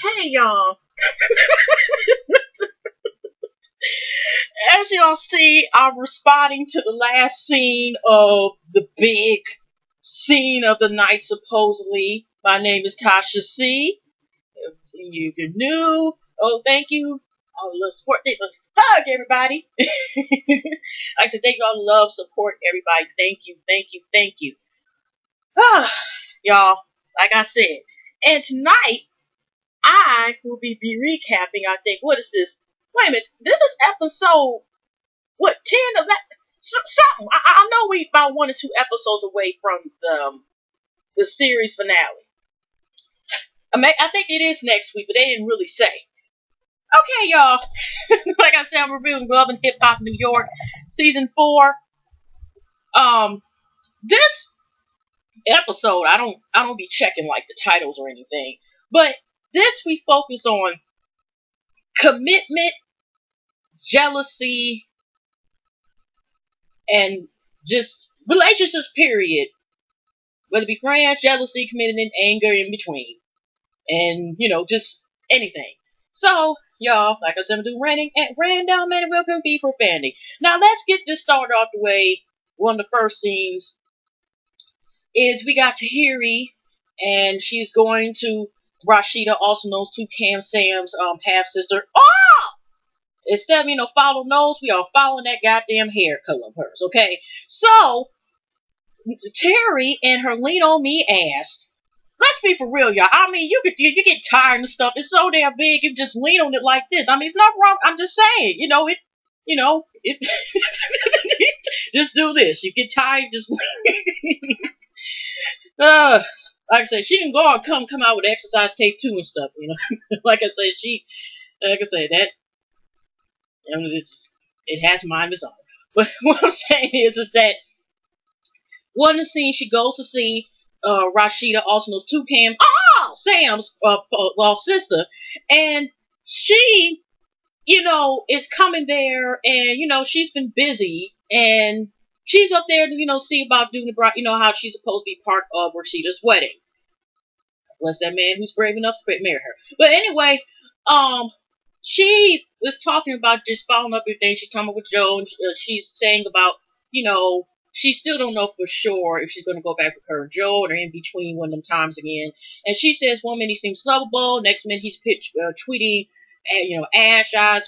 Hey y'all. As y'all see, I'm responding to the last scene of the big scene of the night, supposedly. My name is Tasha C. If you're new, oh, thank you. All the love, support. Let's hug everybody. Like I said, thank you all the love, support, everybody. Thank you, thank you, thank you. Y'all, like I said. And tonight, I will be recapping, I think, what is this? Wait a minute, this is episode, what, 10 of that? Something. I know we about 1 or 2 episodes away from the series finale. I think it is next week, but they didn't really say. Okay, y'all. Like I said, I'm reviewing Love and Hip Hop New York, season 4. This episode, I don't be checking like the titles or anything, but this we focus on commitment, jealousy, and just relationships, period. Whether it be friends, jealousy, commitment, and anger in between. And, just anything. So, y'all, like I said, I'm doing random and welcome be profanity. Now, let's get this started off the way. One of the first scenes is we got Tahiri, and she's going to Rashida, also known to Cam Sam's half-sister. Oh! Instead of, follow nose, we are following that goddamn hair color of hers, okay? So, Terry and her lean on me ass. Let's be for real, y'all. I mean, you get tired and stuff. It's so damn big, you just lean on it like this. I mean, it's not wrong. I'm just saying, it just do this. You get tired, just like I said, she can go and come out with exercise tape too and stuff, like I said, that it has mind of its own. But what I'm saying is that one of the scenes she goes to see Rashida, also knows Toucan, Sam's sister, and she, is coming there, and she's been busy, and she's up there to see about doing the bride, how she's supposed to be part of Rashida's wedding. Bless that man who's brave enough to marry her. But anyway, she was talking about just following up everything. She's talking with Joe, and she's saying about, she still don't know for sure if she's going to go back with her and Joe, or in between one of them times again. And she says one minute he seems lovable, next minute he's tweeting, ash eyes,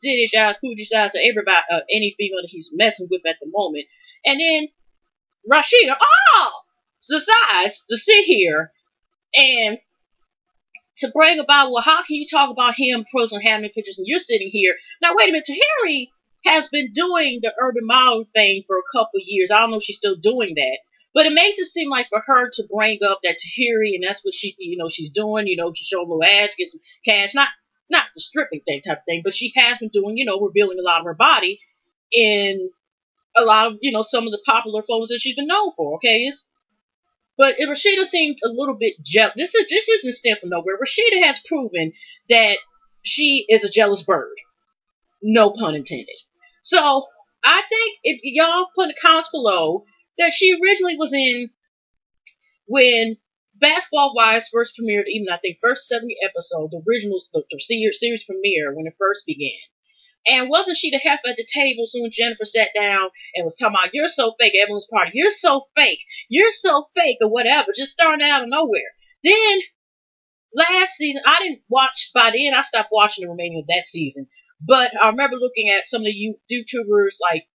dittish eyes, cootish eyes, to everybody, any female that he's messing with at the moment. And then Rashida, decides to sit here and to bring about, well, how can you talk about him posting having pictures and you're sitting here? Now, wait a minute, Tahiri has been doing the urban model thing for a couple of years. I don't know if she's still doing that. But it makes it seem like for her to bring up that Tahiri, and that's what she's doing, she showed a little ass, get some cash, not the stripping thing type of thing, but she has been doing, revealing a lot of her body in a lot of, some of the popular photos that she's been known for, okay? But Rashida seemed a little bit jealous. This isn't stem from nowhere. Rashida has proven that she is a jealous bird. No pun intended. So, I think if y'all put in the comments below that she originally was in when Basketball Wives first premiered, even I think first 70 episodes, the original the series premiere when it first began. And wasn't she the heifer at the table soon as Jennifer sat down and was talking about, you're so fake, everyone's party, you're so fake, or whatever, just starting out of nowhere. Then, last season, I didn't watch, by then I stopped watching the remaining of that season. But I remember looking at some of the YouTubers like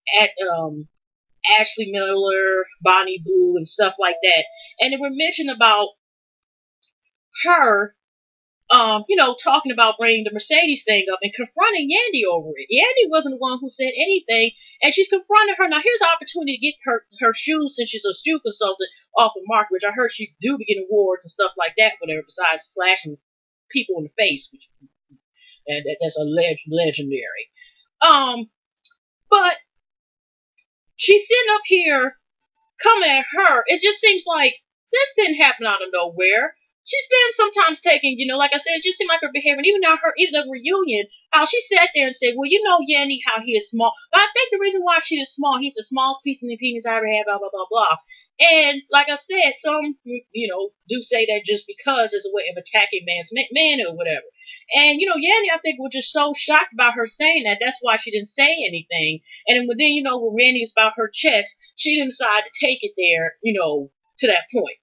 Ashley Miller, Bonnie Boo, and stuff like that. And they were mentioning about her, talking about bringing the Mercedes thing up and confronting Yandy over it. Yandy wasn't the one who said anything, and she's confronting her. Now, here's an opportunity to get her shoes, since she's a shoe consultant, off the market, which I heard she do be getting awards and stuff like that, whatever, besides slashing people in the face, which that's a legendary. But she's sitting up here coming at her. It just seems like this didn't happen out of nowhere. She's been sometimes taking, like I said, it just seemed like her behavior, even the reunion, how she sat there and said, well, Yandy, how he is small. But I think the reason why she is small, he's the smallest piece of the penis I ever had, blah, blah, blah, blah. And like I said, some, do say that just because it's a way of attacking man's man or whatever. And, Yanni, I think, was just so shocked about her saying that. That's why she didn't say anything. And then, when Randy is about her checks, she didn't decide to take it there, to that point.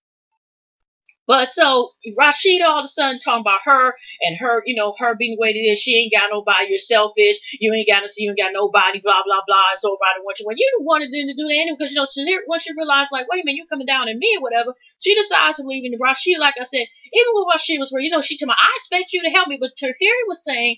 But so Rashida all of a sudden talking about her and her, her being the way it is. She ain't got nobody. You're selfish. You ain't got nobody. Blah blah blah. So everybody wants you. Well, you wanted them to do that anyway because once she realized like, wait a minute, you're coming down at me or whatever. She decides to leave. And Rashida, like I said, even with Rashida was where she told me, I expect you to help me, but Tahiri was saying,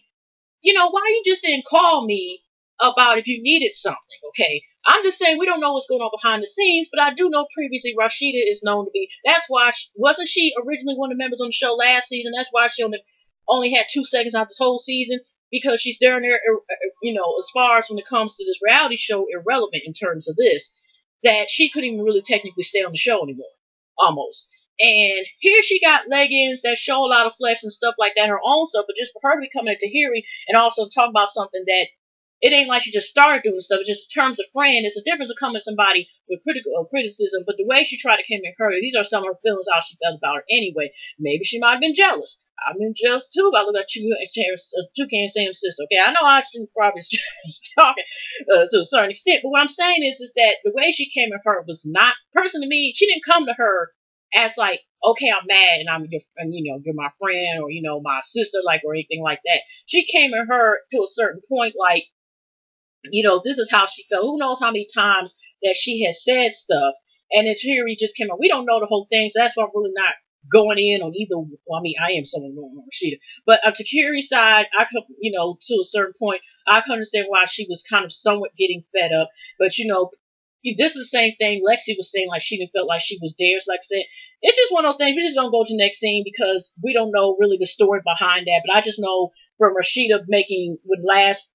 why you just didn't call me about if you needed something, okay? I'm just saying we don't know what's going on behind the scenes, but I do know previously Rashida is known to be, that's why, wasn't she originally one of the members on the show last season? That's why she only had 2 seconds out this whole season, because she's down there, as far as when it comes to this reality show, irrelevant in terms of this, that she couldn't even really technically stay on the show anymore, almost. And here she got leggings that show a lot of flesh and stuff like that, her own stuff, but just for her to be coming at Tahiri and also talk about something that it ain't like she just started doing stuff. It's just in terms of friend. It's a difference of coming to somebody with criticism, but the way she tried to come at her, these are some of her feelings, how she felt about her anyway. Maybe she might have been jealous. I've been jealous too. I look at you and Toucan Sam's sister. Okay, I know I shouldn't probably talking to a certain extent, but what I'm saying is that the way she came at her was not, personally to me, she didn't come to her as like, okay, I'm mad and you're my friend or, my sister, like, or anything like that. She came at her to a certain point, like, this is how she felt. Who knows how many times that she has said stuff. And it's here he just came out. We don't know the whole thing, so that's why I'm really not going in on either. Well, I mean, I am someone going on Rashida. But to Kiri's side, I could, to a certain point, I could understand why she was kind of somewhat getting fed up. But, this is the same thing Lexi was saying, like she didn't feel like she was there. So like I said, it's just one of those things. We're just going to go to the next scene because we don't know really the story behind that. But I just know from Rashida making with last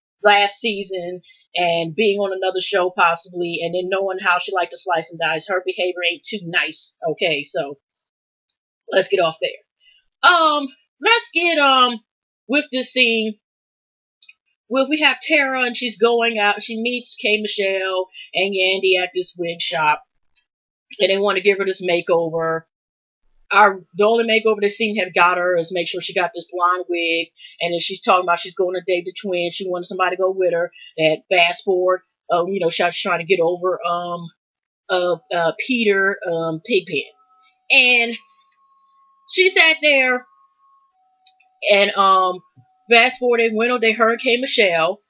season and being on another show possibly, and then knowing how she liked to slice and dice, her behavior ain't too nice. Okay, so let's get off there. Let's get with this scene. Well, we have Tara and she's going out. She meets K. Michelle and Yandy at this wig shop, and they want to give her this makeover. The only makeover they seem to have got her is make sure she got this blonde wig, and then she's talking about she's going to date the twins. She wanted somebody to go with her. That fast forward, she's trying to get over Peter Pigpen, and she sat there and fast forward, they heard K. Michelle,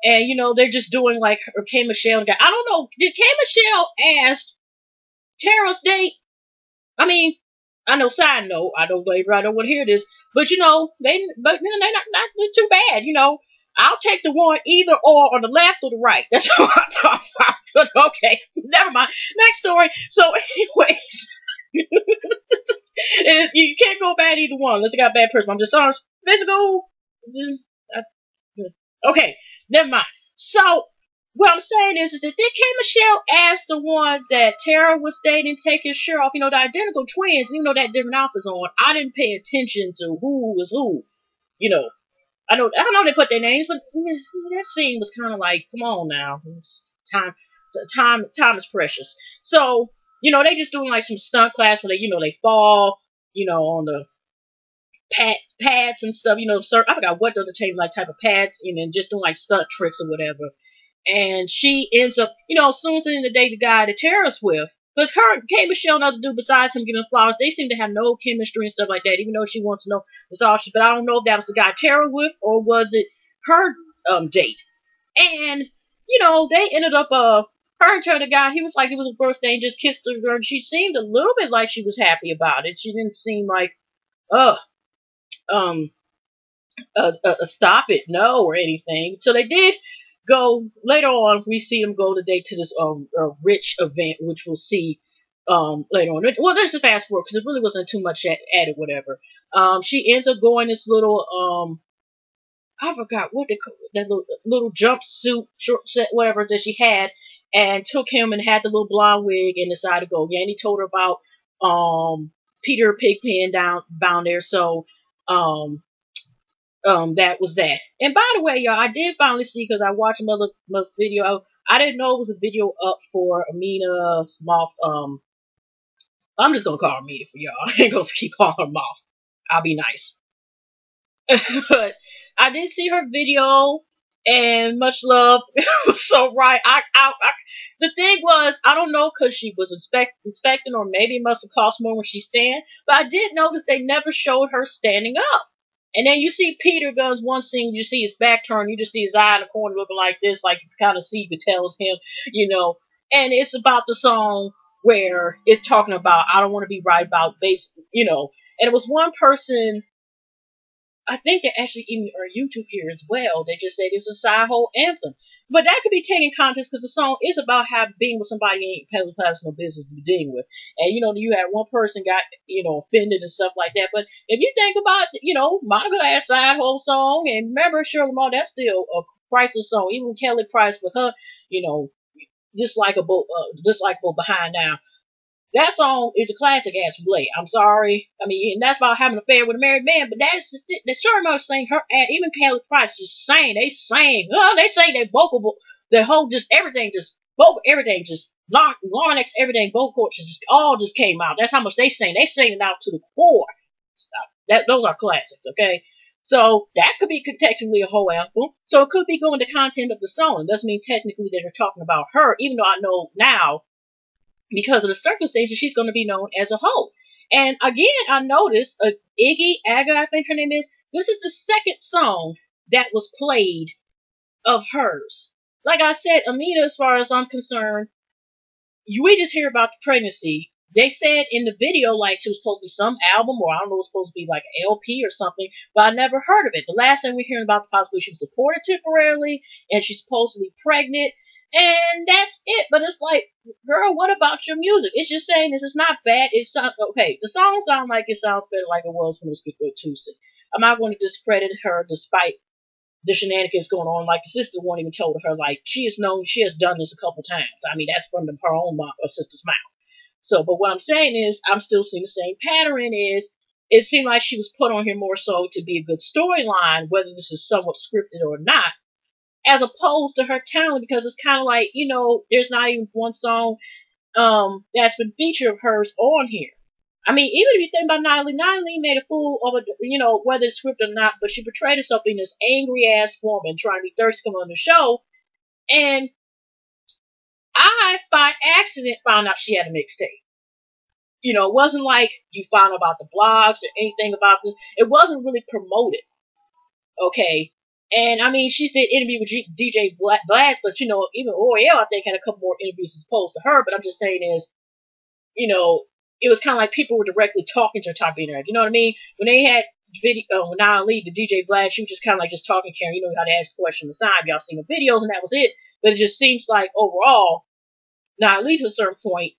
and they're just doing like her K. Michelle. I don't know, did K. Michelle ask Tara's date? I mean, I know, side note, I don't believe I don't want to hear this, but they're not too bad, I'll take the one either or on the left or the right. That's what I thought about. Okay, never mind. Next story. So, anyways, you can't go bad either one unless you got a bad person. I'm just honest. Physical. Okay, never mind. So, what I'm saying is that did K. Michelle ask the one that Tara was dating take his shirt off? The identical twins, even though that different outfits on. I didn't pay attention to who was who. I know they put their names, but that scene was kind of like, come on now, time is precious. So they just doing like some stunt class where they fall, on the pads and stuff. I forgot what the other type of pads, and just doing like stunt tricks or whatever. And she ends up, as soon as in the day the guy that Tara's with, because her and K. Michelle, nothing to do besides him giving flowers, they seem to have no chemistry and stuff like that, even though she wants to know it's all she, but I don't know if that was the guy Tara with or was it her date. And, they ended up, her and Tara, the guy, he was like, it was a birthday and just kissed her, and she seemed a little bit like she was happy about it. She didn't seem like, stop it, no, or anything. So they did go later on. We see them go today to this rich event, which we'll see later on. Well, there's a fast forward because it really wasn't too much added, whatever. She ends up going this little I forgot what they call it, that little jumpsuit, short set, whatever that she had, and took him and had the little blonde wig and decided to go. Yeah, and he told her about Peter Pigpen down there. So that was that. And by the way, y'all, I did finally see, because I watched another video. I didn't know it was a video up for Amina Moth's I'm just gonna call her Media for y'all. I ain't gonna keep calling her Mom. I'll be nice. But I did see her video, and much love. So right, the thing was, I don't know, because she was inspecting, or maybe it must have cost more when she stand. But I did notice they never showed her standing up. And then you see Peter Gunn's one scene, you see his back turned, you just see his eye in the corner looking like this, like you kind of see the tells him, you know. And it's about the song where it's talking about, I don't want to be right about base, you know. And it was one person, I think they actually even are YouTube here as well. They just said it's a side hole anthem. But that could be taken in context because the song is about being with somebody you ain't personal business to be dealing with. And, you know, you had one person got, you know, offended and stuff like that. But if you think about, you know, Monica had side hole song, and remember Shirley Moore, that's still a priceless song. Even Kelly Price with her, you know, just like a Behind Now. That song is a classic as of late. I'm sorry. I mean, and that's about having an affair with a married man, but that's the Shirley Moore saying her, even Kelly Price just sang. They sang. Oh, they sang their vocal, the whole, just everything, just vocal, everything, just larynx, everything, vocal cords, just all just came out. That's how much they sang. They sang it out to the core. Those are classics, okay? So that could be contextually a whole album. So it could be going to content of the song. It doesn't mean technically that they're talking about her, even though I know now, because of the circumstances, she's going to be known as a hoe. And again, I noticed Iggy Aga, I think her name is. This is the second song that was played of hers. Like I said, Amina, as far as I'm concerned, we just hear about the pregnancy. They said in the video, like, it was supposed to be some album, or I don't know, it was supposed to be like an LP or something, but I never heard of it. The last thing we're hearing about the possibility she was deported temporarily, and she's supposedly pregnant, and that's it. But it's like, girl, what about your music? It's just saying this is not bad. It sounds okay. The song sounds like it sounds better like it was when it was Good Tuesday. I'm not going to discredit her despite the shenanigans going on. Like the sister one even told her, like, she has done this a couple times. I mean, that's from her own mom or sister's mouth. So, but what I'm saying is, I'm still seeing the same pattern. Is it seemed like she was put on here more so to be a good storyline, whether this is somewhat scripted or not, as opposed to her talent, because it's kind of like, you know, there's not even one song that's been featured of hers on here. I mean, even if you think about Natalie made a fool of you know, whether it's scripted or not, but she portrayed herself in this angry ass woman trying to be thirsty come on the show, and I, by accident, found out she had a mixtape. You know, it wasn't like you found about the blogs or anything about this. It wasn't really promoted. Okay. And I mean, she did interview with DJ Blast, but you know, even Oriel, I think, had a couple more interviews as opposed to her. But I'm just saying is, you know, it was kind of like people were directly talking to her top internet. You know what I mean? When they had video, when I leave the DJ Blast, she was just kind of like just talking, Karen. You know how to ask questions on the side. Y'all seen the videos, and that was it. But it just seems like overall, now at least to a certain point,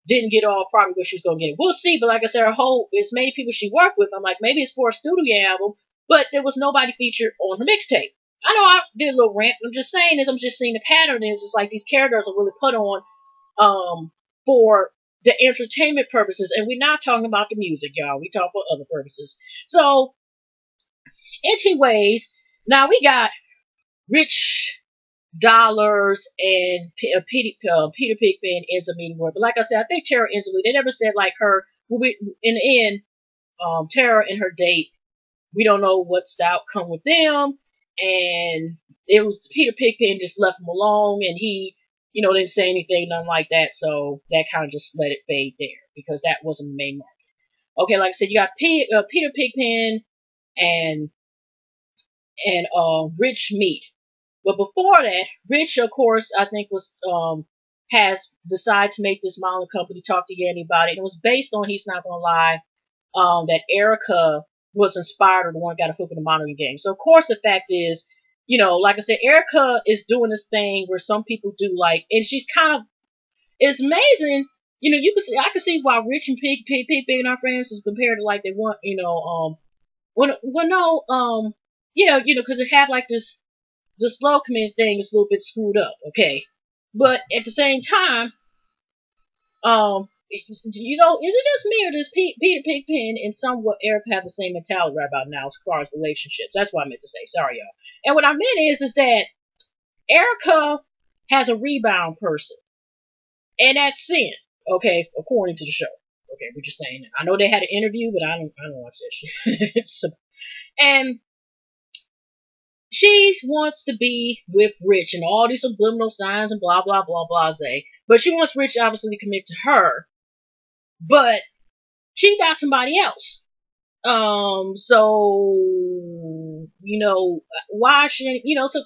didn't get all probably what she was going to get. We'll see, but like I said, her whole, as many people she worked with, I'm like, maybe it's for a studio album, but there was nobody featured on her mixtape. I know I did a little rant, I'm just saying this, I'm just seeing the pattern is, it's like these characters are really put on for the entertainment purposes, and we're not talking about the music, y'all. We talk about other purposes. So, anyways, now we got Rich Dollars and Peter Pigpen ends up meeting more. But like I said, I think Tara ends up. They never said like her. In the end, Tara and her date. We don't know what's the outcome with them. And it was Peter Pigpen just left him alone, and he, you know, didn't say anything, nothing like that. So that kind of just let it fade there because that wasn't the main market. Okay, like I said, you got Peter Pigpen and Rich meet. But before that, Rich, of course, I think has decided to make this modeling company talk to Yanni about it. And it was based on, he's not going to lie, that Erica was inspired or the one got a hook in the modeling game. So, of course, the fact is, you know, like I said, Erica is doing this thing where some people do like, and she's kind of, it's amazing. You know, I can see why Rich and Pig being our friends is compared to like they want, you know, yeah, you know, because it had like this, the slow command thing is a little bit screwed up, okay? But at the same time, you know, is it just me or does Peter Pigpen and somewhat Erica have the same mentality right about now as far as relationships? That's what I meant to say. Sorry, y'all. And what I meant is that Erica has a rebound person. And that's sin, okay, according to the show. Okay, we're just saying that. I know they had an interview, but I don't watch that shit. So, and she wants to be with Rich and all these subliminal signs and blah blah blah blah. But she wants Rich obviously to commit to her, but she got somebody else. So why should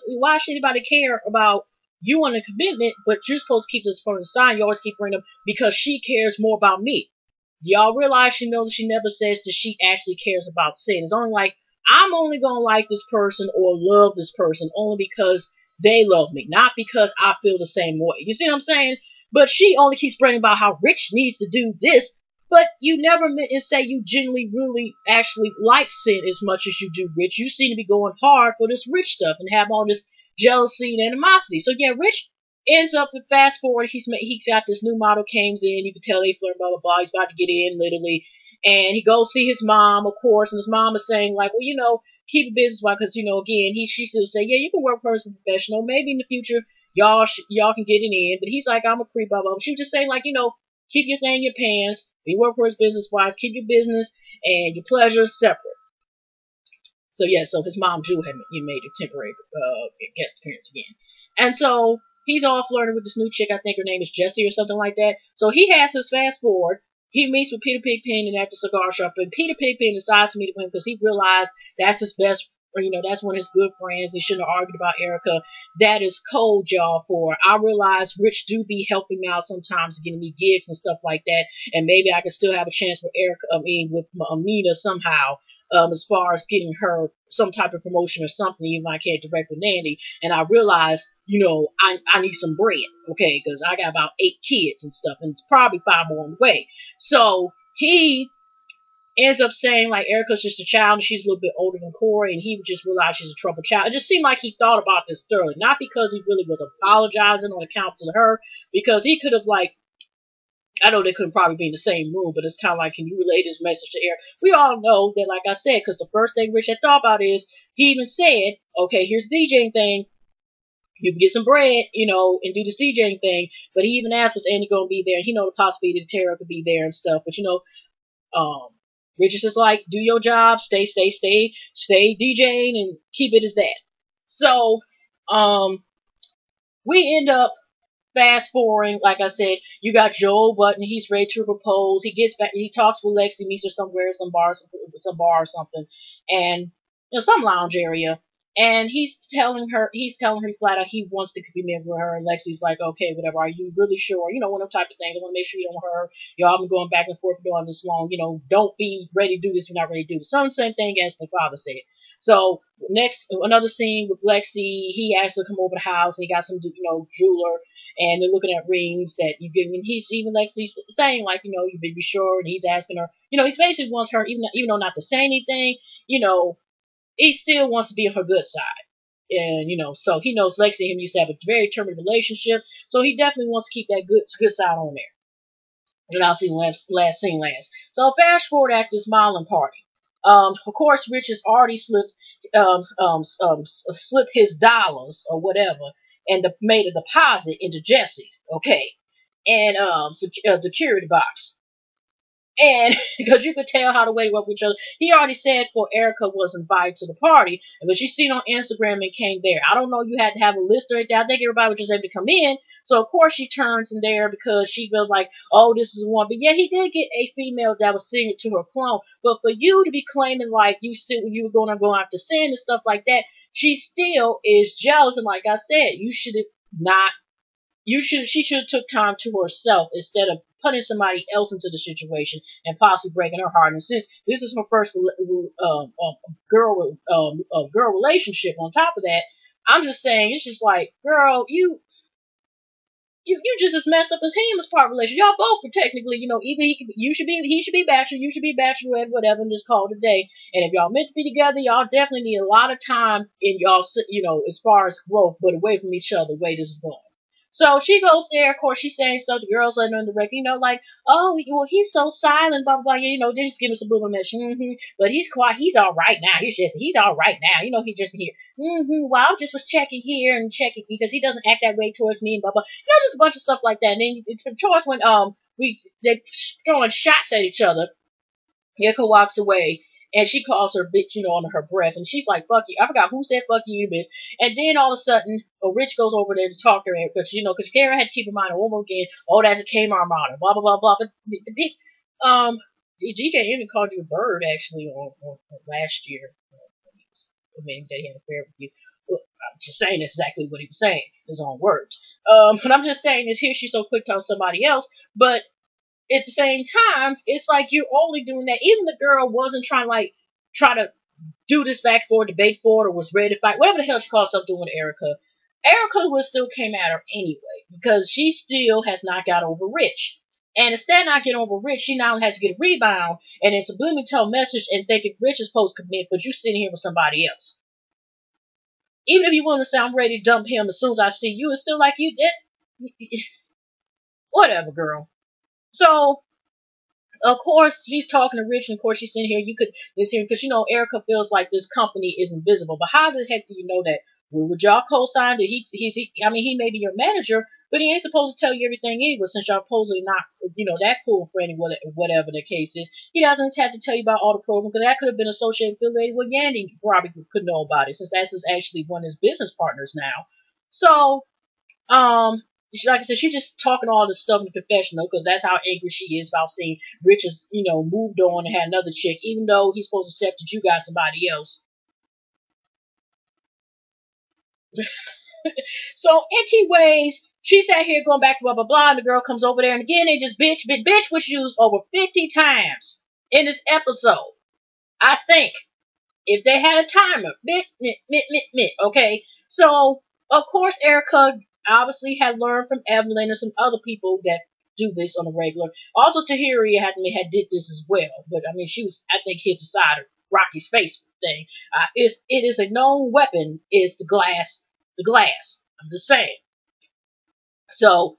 why should anybody care about you on a commitment, but you're supposed to keep this from the side? You always keep bringing up because she cares more about me. Y'all realize she knows she never says that she actually cares about Sid. It's only like I'm only gonna like this person or love this person only because they love me, not because I feel the same way. You see what I'm saying? But she only keeps bringing about how Rich needs to do this, but you never meant to say you genuinely, really, actually like Sid as much as you do Rich. You seem to be going hard for this Rich stuff and have all this jealousy and animosity. So yeah, Rich ends up with fast forward. He's got this new model comes in. You can tell they flirt, blah blah blah. He's about to get in literally, and he goes see his mom, of course, and his mom is saying like, well, keep a business wise, because again, she still say, yeah, you can work for as a professional. Maybe in the future, y'all can get it in. But he's like, I'm a creep, blah blah. She was just saying like, keep your thing in your pants. You work for his business wise. Keep your business and your pleasure separate. So yeah, so his mom Jewel had made a temporary guest appearance again, and so he's all flirting with this new chick. I think her name is Jessie or something like that. So he has his fast forward. He meets with Peter Pigpen at the cigar shop, and Peter Pigpen decides to meet with him because he realized that's his best, that's one of his good friends. He shouldn't have argued about Erica. That is cold, y'all. For I realize Rich do be helping me out sometimes, getting me gigs and stuff like that, and maybe I can still have a chance with Erica. With Amina somehow. As far as getting her some type of promotion or something, even if I can't direct with Nandy. And I realized, I need some bread, okay, because I got about 8 kids and stuff, and probably 5 more on the way. So he ends up saying, like, Erica's just a child, and she's a little bit older than Corey, and he just realized she's a troubled child. It just seemed like he thought about this thoroughly, not because he really was apologizing on account to her, because he could have, like, I know they couldn't probably be in the same room, but it's kind of like, can you relay this message to Eric? We all know that, like I said, because the first thing Rich had thought about is, he even said, okay, here's the DJing thing. You can get some bread, and do this DJing thing. But he even asked, was Andy going to be there? And he know the possibility that Tara could be there and stuff. But, Rich is just like, do your job, stay DJing, and keep it as that. So, we end up fast forwarding, like I said, you got Joel Button. He's ready to propose. He gets back. He talks with Lexi. Meets her somewhere, some bar or something, and some lounge area. And he's telling her flat out he wants to be married with her. And Lexi's like, okay, whatever. Are you really sure? One of them type of things. I want to make sure you don't hurt her. Y'all been going back and forth for doing this long. Don't be ready to do this if you're not ready to do this. Same thing as the father said. So next, another scene with Lexi. He asked her to come over the house, and he got some, jeweler. And they're looking at rings that you give, and he's even Lexi's saying like, you better be sure, and he's asking her, he basically wants her, even though not to say anything, he still wants to be on her good side, and so he knows Lexi and him used to have a very turbulent relationship, so he definitely wants to keep that good side on there. And I'll see last scene last. So fast forward at this modeling party. Of course, Rich has already slipped his dollars or whatever, and made a deposit into Jesse's, okay, and security box. And because you could tell how the way they work with each other, he already said for Erica was invited to the party, but she seen on Instagram and came there. I don't know, you had to have a list or anything. I think everybody was just able to come in. So of course she turns in there because she feels like, oh, this is one. But yeah, he did get a female that was singing to her clone. But for you to be claiming like you were going to go after sin and stuff like that, she still is jealous. And like I said, she should have took time to herself instead of putting somebody else into the situation and possibly breaking her heart. And since this is her first girl relationship, on top of that, I'm just saying, it's just like, girl, you just as messed up as him as part of relationship. Y'all both were technically, either he should be bachelor, you should be bachelorette, whatever, and just call it a day. And if y'all meant to be together, y'all definitely need a lot of time in y'all, as far as growth, but away from each other, the way this is going. So she goes there, of course, she's saying stuff, the girls letting her in the record, like, oh, well, he's so silent, blah, blah, blah, they just give us a little message, but he's quiet, he's all right now, he's all right now, he just here, well, I just was checking here and checking, because he doesn't act that way towards me, and blah, blah, just a bunch of stuff like that. And then it's of course when, They're throwing shots at each other. Erica walks away. And she calls her bitch, under her breath. And she's like, fuck you. I forgot who said fuck you, bitch. And then all of a sudden, Rich goes over there to talk to her. Because Karen had to keep in mind over again, oh, that's a Kmart model, blah, blah, blah, blah. But the big, DJ even called you a bird, actually, on last year. Maybe they had an affair with you. Well, I'm just saying that's exactly what he was saying, his own words. But I'm just saying is here she's so quick to tell somebody else. But at the same time, it's like you're only doing that. Even the girl wasn't trying to try to do this back for debate for it, or was ready to fight, whatever the hell she called herself doing to Erica. Erica would still came at her anyway because she still has not got over Rich. And instead of not getting over Rich, she now has to get a rebound and then subliminally tell a message and thinking Rich is supposed to commit, but you sitting here with somebody else. Even if you want to say I'm ready to dump him as soon as I see you, it's still like you did. Whatever, girl. So, of course, she's talking to Rich, and of course, she's sitting here. Because Erica feels like this company is invisible. But how the heck do you know that? Well, would y'all co-sign that he may be your manager, but he ain't supposed to tell you everything anyway, since y'all supposedly not, that cool friend, whatever the case is. He doesn't have to tell you about all the programs, because that could have been associated, affiliated with Yandy, probably could know about it, since that's actually one of his business partners now. So, like I said, she's just talking all this stuff in the confessional because that's how angry she is about seeing Rich has, moved on and had another chick, even though he's supposed to accept that you got somebody else. So, anyways, she sat here going back, blah, blah, blah, and the girl comes over there, and again, they just bitch was used over 50 times in this episode. I think. If they had a timer. Okay? So, of course, Erica obviously had learned from Evelyn and some other people that do this on a regular. Also, Tahiri had did this as well. But, she was, I think, hit the side of Rocky's face thing. It is a known weapon, is the glass. I'm just saying. So,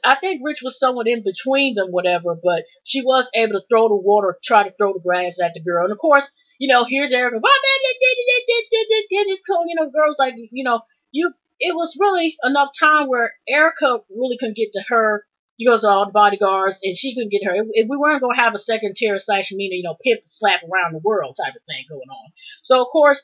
I think Rich was somewhat in between them, whatever, but she was able to throw the water, try to throw the grass at the girl. And, of course, here's Erica. It's cool. Girls like, it was really enough time where Erica really couldn't get to her. He goes to all the bodyguards, and she couldn't get her. If we weren't going to have a second Terror / Mina, pimp slap around the world type of thing going on. So, of course,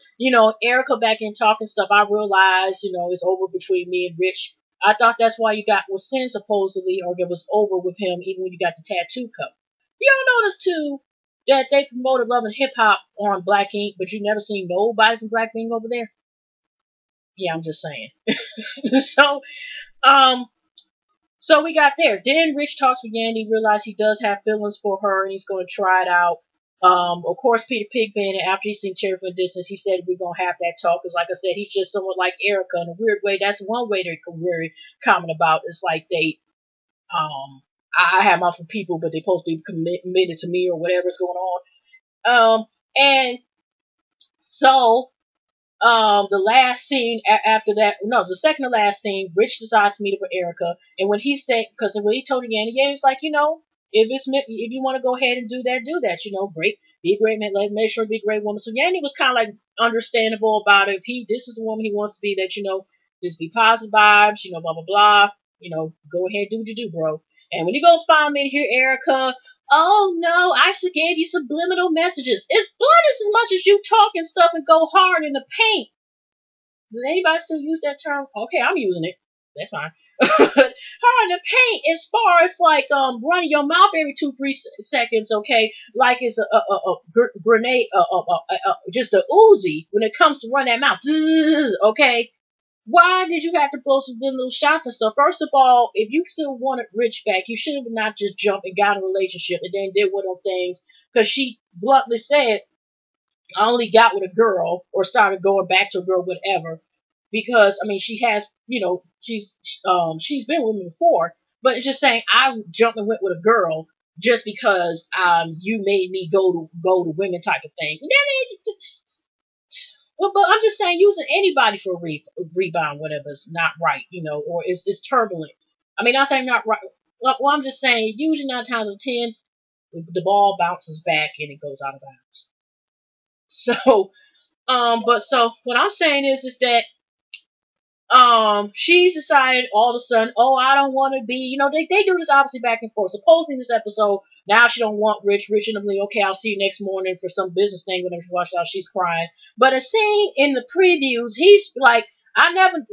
Erica back in talking stuff, I realized, it's over between me and Rich. I thought that's why you got with Sin, supposedly, or it was over with him, even when you got the tattoo cup. Y'all notice, too, that they promoted Love and Hip Hop on Black Ink, but you never seen nobody from Black Ink over there? Yeah, I'm just saying. So we got there. Then Rich talks with Yandy, realized he does have feelings for her, and he's going to try it out. Of course, Peter Pigman, after he's seen Terry from a distance, he said we're going to have that talk, because like I said, he's just somewhat like Erica in a weird way. That's one way they're very common about. It's like they, I have my people, but they're supposed to be committed to me or whatever's going on. And so, the last scene after that, no, the second to last scene, Rich decides to meet up with Erica, and when he said, because when he told Yandy's like, if you want to go ahead and do that, great, be a great man, make sure to be a great woman. So Yandy was kind of like understandable about it. This is the woman he wants to be, that, just be positive vibes, blah, blah, blah, go ahead, do what you do, bro. And when he goes finally to hear Erica, oh no, I actually gave you subliminal messages. It's blunt as much as you talk and stuff and go hard in the paint. Does anybody still use that term? Okay, I'm using it. That's fine. Hard in the paint, as far as like running your mouth every 2-3 seconds, okay? Like it's a grenade, just a Uzi when it comes to run that mouth. Okay? Why did you have to blow some little shots and stuff? First of all, if you still wanted Rich back, you should have not just jumped and got in a relationship and then did one of them things. Because she bluntly said, I only got with a girl, or started going back to a girl, whatever. Because, she has, she's been with me before. But it's just saying, I jumped and went with a girl just because you made me go to women type of thing. Well, but I'm just saying, using anybody for a rebound, whatever, is not right, or it's turbulent. Not saying not right. Well, I'm just saying, usually 9 times out of 10, the ball bounces back and it goes out of bounds. So, so what I'm saying is that She's decided all of a sudden, oh, I don't want to be, they do this obviously back and forth. Supposedly in this episode, now she don't want Rich. Rich and them like, okay, I'll see you next morning for some business thing. Whenever she watched out, she's crying. But a scene in the previews, he's like,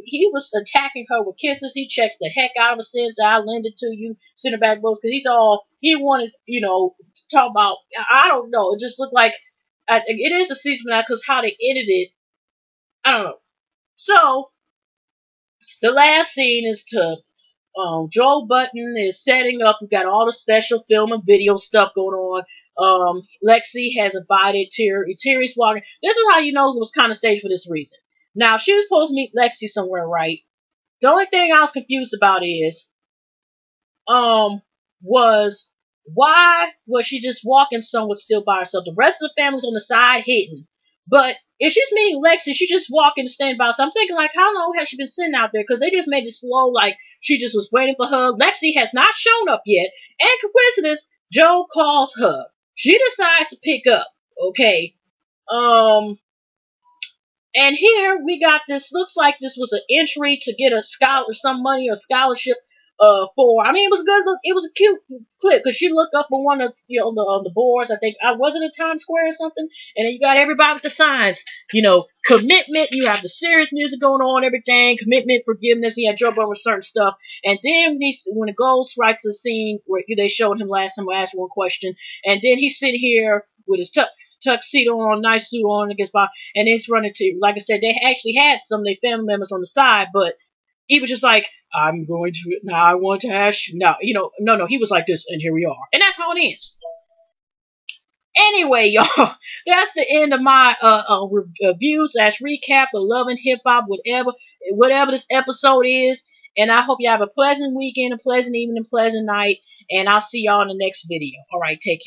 he was attacking her with kisses. He checks the heck out of her, says, I'll lend it to you, send it back books, because he wanted, to talk about, I don't know, it just looked like, it is a season now, because how they ended it, I don't know. So, the last scene is to Joe Button is setting up. We got all the special film and video stuff going on. Lexi has invited Terry. Terry's walking. This is how you know it was kind of staged for this reason. Now she was supposed to meet Lexi somewhere, right? The only thing I was confused about is, was why was she just walking somewhere still by herself? The rest of the family's on the side hidden, but if she's meeting Lexi, she just walking to stand by. So I'm thinking, like, how long has she been sitting out there? Because they just made it slow, like she just was waiting for her. Lexi has not shown up yet. And coincidence, Joe calls her. She decides to pick up. Okay. And here we got this. Looks like this was an entry to get a some money or scholarship. For, I mean, it was good. Look, it was a cute clip because she looked up on one of on the boards. I think I was it at Times Square or something, and then you got everybody with the signs. Commitment. You have the serious music going on, everything. Commitment, forgiveness. He had Joe Button with certain stuff, and then when the gold strikes the scene where they showed him last time, I asked one question, and then he's sitting here with his tuxedo on, nice suit on, against by, and he's running to. Like I said, they actually had some of their family members on the side, but he was just like, I'm going to, now I want to ask you, no, no, he was like this, and here we are. And that's how it ends. Anyway, y'all, that's the end of my review / recap of Love and Hip Hop, whatever this episode is. And I hope you have a pleasant weekend, a pleasant evening, a pleasant night, and I'll see y'all in the next video. All right, take care.